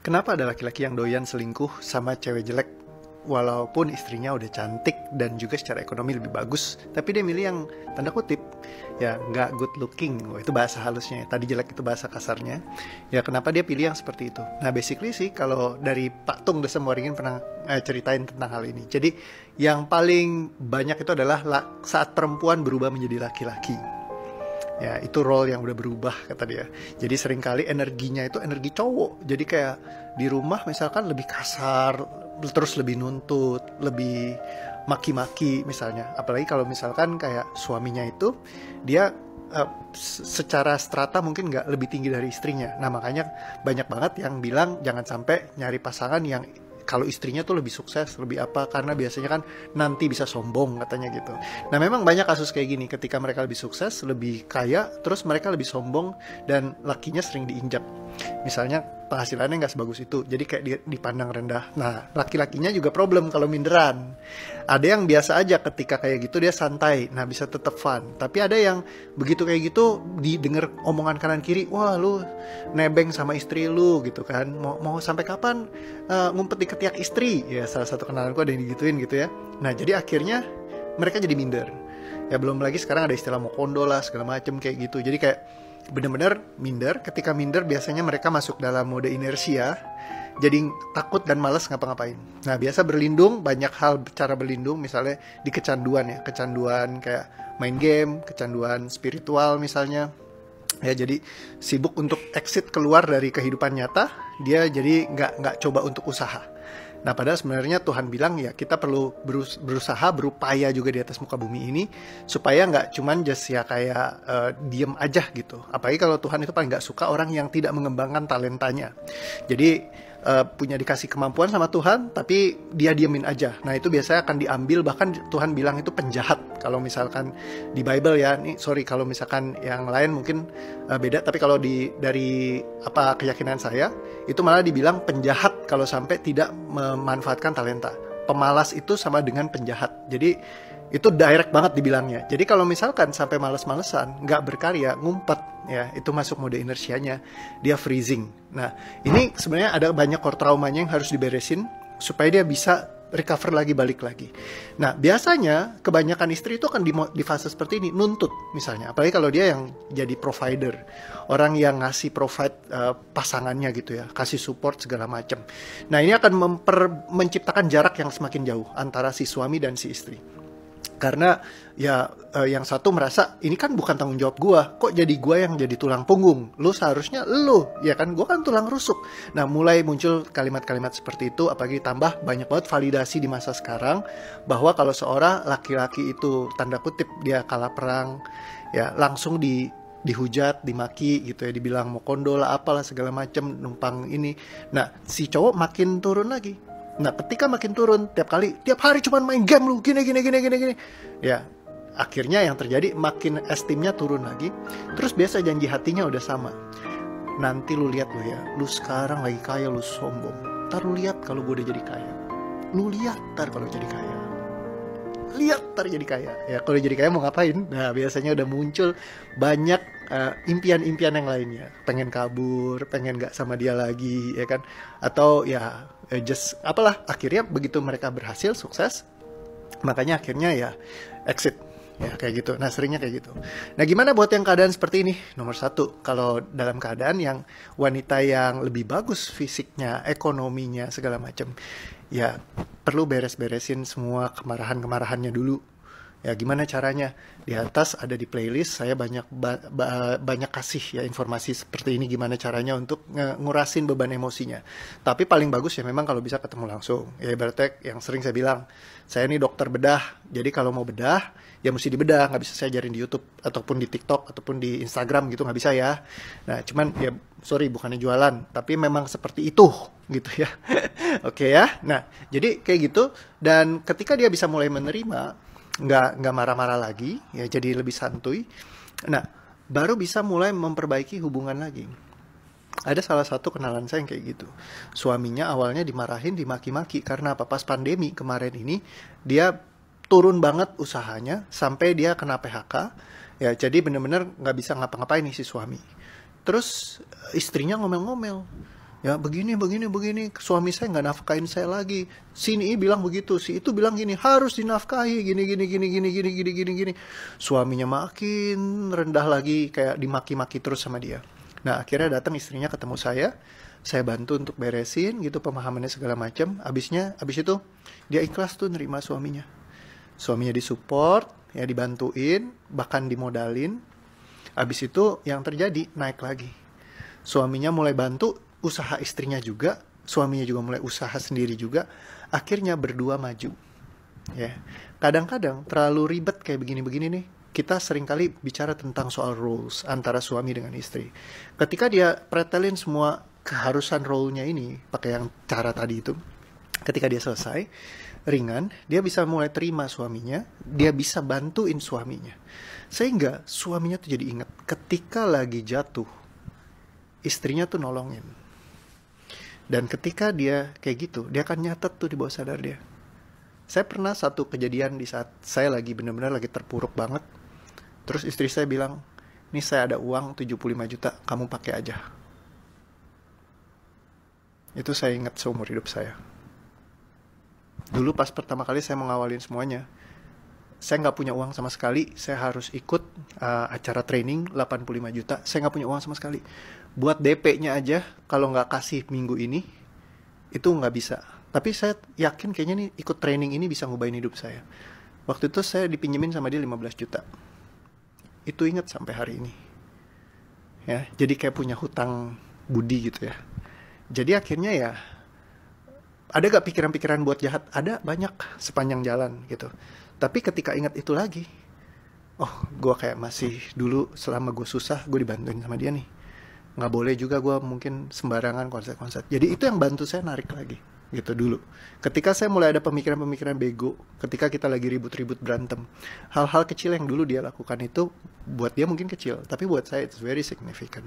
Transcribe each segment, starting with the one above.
Kenapa ada laki-laki yang doyan selingkuh sama cewek jelek walaupun istrinya udah cantik dan juga secara ekonomi lebih bagus, tapi dia milih yang tanda kutip ya nggak good looking. Itu bahasa halusnya ya. Tadi jelek itu bahasa kasarnya. Ya kenapa dia pilih yang seperti itu? Nah basically sih kalau dari Pak Tung Desem Waringin pernah ceritain tentang hal ini. Jadi yang paling banyak itu adalah saat perempuan berubah menjadi laki-laki. Ya itu role yang udah berubah kata dia. Jadi seringkali energinya itu energi cowok. Jadi kayak di rumah misalkan lebih kasar, terus lebih nuntut, lebih maki-maki misalnya. Apalagi kalau misalkan kayak suaminya itu dia secara strata mungkin nggak lebih tinggi dari istrinya. Nah makanya banyak banget yang bilang jangan sampai nyari pasangan yang kalau istrinya tuh lebih sukses, lebih apa, karena biasanya kan nanti bisa sombong katanya gitu. Nah memang banyak kasus kayak gini, ketika mereka lebih sukses, lebih kaya, terus mereka lebih sombong dan lakinya sering diinjak. Misalnya penghasilannya nggak sebagus itu, jadi kayak dipandang rendah. Nah laki-lakinya juga problem kalau minderan. Ada yang biasa aja ketika kayak gitu dia santai, nah bisa tetap fun. Tapi ada yang begitu kayak gitu didengar omongan kanan kiri, wah lu nebeng sama istri lu gitu kan, mau sampai kapan ngumpet di ketiak istri, ya salah satu kenalanku ada yang digituin gitu ya. Nah jadi akhirnya mereka jadi minder. Ya belum lagi sekarang ada istilah mokondo lah segala macem kayak gitu. Jadi kayak bener-bener minder. Ketika minder biasanya mereka masuk dalam mode inersia, jadi takut dan malas ngapa-ngapain. Nah biasa berlindung, banyak hal cara berlindung, misalnya di kecanduan ya, kecanduan kayak main game, kecanduan spiritual misalnya. Ya jadi sibuk untuk exit keluar dari kehidupan nyata, dia jadi nggak coba untuk usaha. Nah padahal sebenarnya Tuhan bilang ya kita perlu berusaha, berupaya juga di atas muka bumi ini supaya nggak cuman just ya kayak diem aja gitu. Apalagi kalau Tuhan itu paling nggak suka orang yang tidak mengembangkan talentanya. Jadi punya dikasih kemampuan sama Tuhan tapi dia diemin aja. Nah itu biasanya akan diambil, bahkan Tuhan bilang itu penjahat kalau misalkan di Bible ya. Nih sorry kalau misalkan yang lain mungkin beda, tapi kalau dari apa keyakinan saya itu malah dibilang penjahat kalau sampai tidak memanfaatkan talenta. Pemalas itu sama dengan penjahat. Jadi itu direct banget dibilangnya. Jadi kalau misalkan sampai males-malesan, nggak berkarya, ngumpet, ya itu masuk mode inersianya, dia freezing. Nah ini sebenarnya ada banyak core traumanya yang harus diberesin supaya dia bisa recover lagi, balik lagi. Nah biasanya kebanyakan istri itu akan di fase seperti ini, nuntut misalnya. Apalagi kalau dia yang jadi provider, orang yang ngasih provide pasangannya gitu ya, kasih support segala macam. Nah ini akan menciptakan jarak yang semakin jauh antara si suami dan si istri. Karena ya yang satu merasa ini kan bukan tanggung jawab gua, kok jadi gua yang jadi tulang punggung, lu seharusnya lu, ya kan gua kan tulang rusuk. Nah mulai muncul kalimat-kalimat seperti itu, apalagi tambah banyak banget validasi di masa sekarang bahwa kalau seorang laki-laki itu tanda kutip dia kalah perang, ya langsung dihujat, dimaki gitu ya, dibilang mau kondo lah apalah segala macam, numpang ini. Nah si cowok makin turun lagi. Nah ketika makin turun, tiap hari cuman main game lu, gini. Ya akhirnya yang terjadi makin estimnya turun lagi. Terus biasa janji hatinya udah sama. Nanti lu lihat lu ya, lu sekarang lagi kaya, lu sombong. Ntar lu lihat kalau gue udah jadi kaya. Lu lihat ntar kalau jadi kaya. Lihat ntar jadi kaya. Ya kalau jadi kaya mau ngapain? Nah biasanya udah muncul banyak impian-impian yang lainnya. Pengen kabur, pengen gak sama dia lagi, ya kan? Atau ya just apalah, akhirnya begitu mereka berhasil sukses, makanya akhirnya ya exit ya kayak gitu. Nah seringnya kayak gitu. Nah gimana buat yang keadaan seperti ini? Nomor satu, kalau dalam keadaan yang wanita yang lebih bagus fisiknya, ekonominya segala macam, ya perlu beres-beresin semua kemarahannya dulu. Ya gimana caranya? Di atas ada di playlist saya banyak kasih ya informasi seperti ini gimana caranya untuk ngurasin beban emosinya. Tapi paling bagus ya memang kalau bisa ketemu langsung. Ya ibaratnya yang sering saya bilang, saya ini dokter bedah. Jadi kalau mau bedah ya mesti dibedah, nggak bisa saya ajarin di YouTube ataupun di TikTok ataupun di Instagram gitu, nggak bisa ya. Nah cuman ya sorry bukannya jualan, tapi memang seperti itu gitu ya. Oke ya. Nah jadi kayak gitu, dan ketika dia bisa mulai menerima, nggak marah-marah lagi ya, jadi lebih santuy. Nah baru bisa mulai memperbaiki hubungan lagi. Ada salah satu kenalan saya yang kayak gitu, suaminya awalnya dimarahin, dimaki-maki karena apa, pas pandemi kemarin ini dia turun banget usahanya sampai dia kena PHK ya, jadi bener-bener nggak bisa ngapa-ngapain nih si suami. Terus istrinya ngomel-ngomel, Ya begini, suami saya nggak nafkahin saya lagi. Sini bilang begitu, si itu bilang gini, harus dinafkahi, gini. Suaminya makin rendah lagi, kayak dimaki-maki terus sama dia. Nah akhirnya datang istrinya ketemu saya bantu untuk beresin gitu pemahamannya segala macam. Abis itu dia ikhlas tuh nerima suaminya. Suaminya disupport, ya dibantuin, bahkan dimodalin. Abis itu yang terjadi naik lagi. Suaminya mulai bantu usaha istrinya juga, suaminya juga mulai usaha sendiri juga, akhirnya berdua maju. Ya, kadang-kadang terlalu ribet kayak begini-begini nih. Kita seringkali bicara tentang soal roles antara suami dengan istri. Ketika dia pretelin semua keharusan role-nya ini pakai yang cara tadi itu, ketika dia selesai, ringan, dia bisa mulai terima suaminya, dia bisa bantuin suaminya. Sehingga suaminya tuh jadi ingat, ketika lagi jatuh, istrinya tuh nolongin. Dan ketika dia kayak gitu, dia akan nyatet tuh di bawah sadar dia. Saya pernah satu kejadian di saat saya lagi benar-benar lagi terpuruk banget. Terus istri saya bilang, "Nih saya ada uang 75 juta, kamu pakai aja." Itu saya ingat seumur hidup saya. Dulu pas pertama kali saya mau ngawalin semuanya, saya nggak punya uang sama sekali, saya harus ikut acara training 85 juta, saya nggak punya uang sama sekali. Buat DP-nya aja, kalau nggak kasih minggu ini, itu nggak bisa. Tapi saya yakin kayaknya nih ikut training ini bisa ngubahin hidup saya. Waktu itu saya dipinjemin sama dia 15 juta. Itu ingat sampai hari ini. Ya, jadi kayak punya hutang budi gitu ya. Jadi akhirnya ya, ada gak pikiran-pikiran buat jahat? Ada, banyak sepanjang jalan gitu. Tapi ketika ingat itu lagi, oh gue kayak masih dulu selama gue susah, gue dibantuin sama dia nih. Nggak boleh juga gue mungkin sembarangan konsep-konsep. Jadi itu yang bantu saya narik lagi gitu dulu. Ketika saya mulai ada pemikiran-pemikiran bego, ketika kita lagi ribut-ribut berantem, hal-hal kecil yang dulu dia lakukan itu buat dia mungkin kecil, tapi buat saya it's very significant.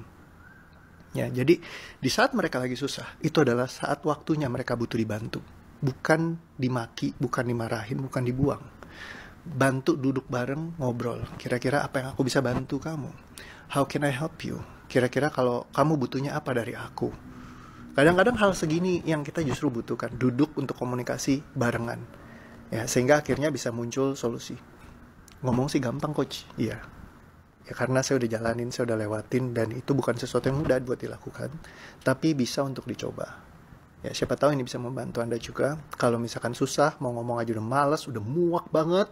Ya, jadi di saat mereka lagi susah, itu adalah saat waktunya mereka butuh dibantu. Bukan dimaki, bukan dimarahin, bukan dibuang. Bantu duduk bareng, ngobrol. Kira-kira apa yang aku bisa bantu kamu? How can I help you? Kira-kira kalau kamu butuhnya apa dari aku? Kadang-kadang hal segini yang kita justru butuhkan. Duduk untuk komunikasi barengan. Ya, sehingga akhirnya bisa muncul solusi. Ngomong sih gampang, coach. Iya. Ya karena saya udah jalanin, saya udah lewatin, dan itu bukan sesuatu yang mudah buat dilakukan. Tapi bisa untuk dicoba. Ya, siapa tahu ini bisa membantu Anda juga. Kalau misalkan susah, mau ngomong aja udah males, udah muak banget,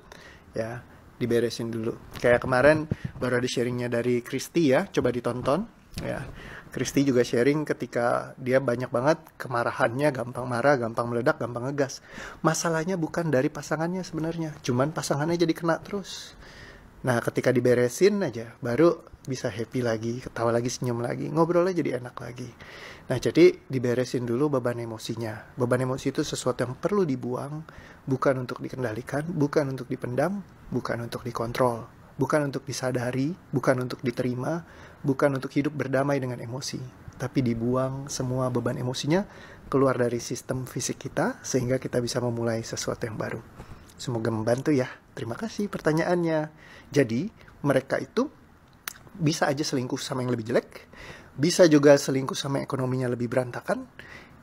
ya diberesin dulu. Kayak kemarin baru ada sharingnya dari Kristi ya, coba ditonton. Ya, Kristi juga sharing ketika dia banyak banget kemarahannya, gampang marah, gampang meledak, gampang ngegas. Masalahnya bukan dari pasangannya sebenarnya, cuman pasangannya jadi kena terus. Nah, ketika diberesin aja, baru bisa happy lagi, ketawa lagi, senyum lagi, ngobrolnya jadi enak lagi. Nah, jadi diberesin dulu beban emosinya. Beban emosi itu sesuatu yang perlu dibuang, bukan untuk dikendalikan, bukan untuk dipendam, bukan untuk dikontrol, bukan untuk disadari, bukan untuk diterima, bukan untuk hidup berdamai dengan emosi. Tapi dibuang semua beban emosinya, keluar dari sistem fisik kita, sehingga kita bisa memulai sesuatu yang baru. Semoga membantu ya. Terima kasih pertanyaannya. Jadi, mereka itu bisa aja selingkuh sama yang lebih jelek, bisa juga selingkuh sama ekonominya lebih berantakan.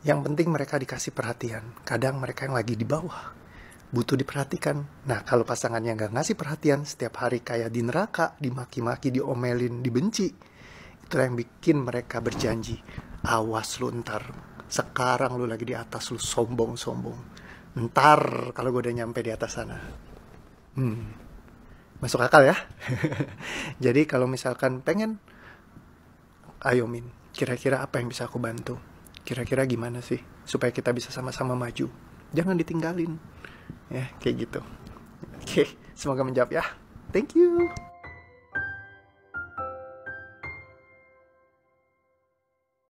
Yang penting mereka dikasih perhatian. Kadang mereka yang lagi di bawah butuh diperhatikan. Nah, kalau pasangannya nggak ngasih perhatian, setiap hari kayak di neraka, dimaki-maki, diomelin, dibenci, itulah yang bikin mereka berjanji, awas lu ntar, sekarang lu lagi di atas, lu sombong-sombong, ntar kalau gue udah nyampe di atas sana. Masuk akal ya. Jadi kalau misalkan pengen, ayo Min, kira-kira apa yang bisa aku bantu? Kira-kira gimana sih supaya kita bisa sama-sama maju? Jangan ditinggalin. Ya, kayak gitu. Oke, semoga menjawab ya. Thank you.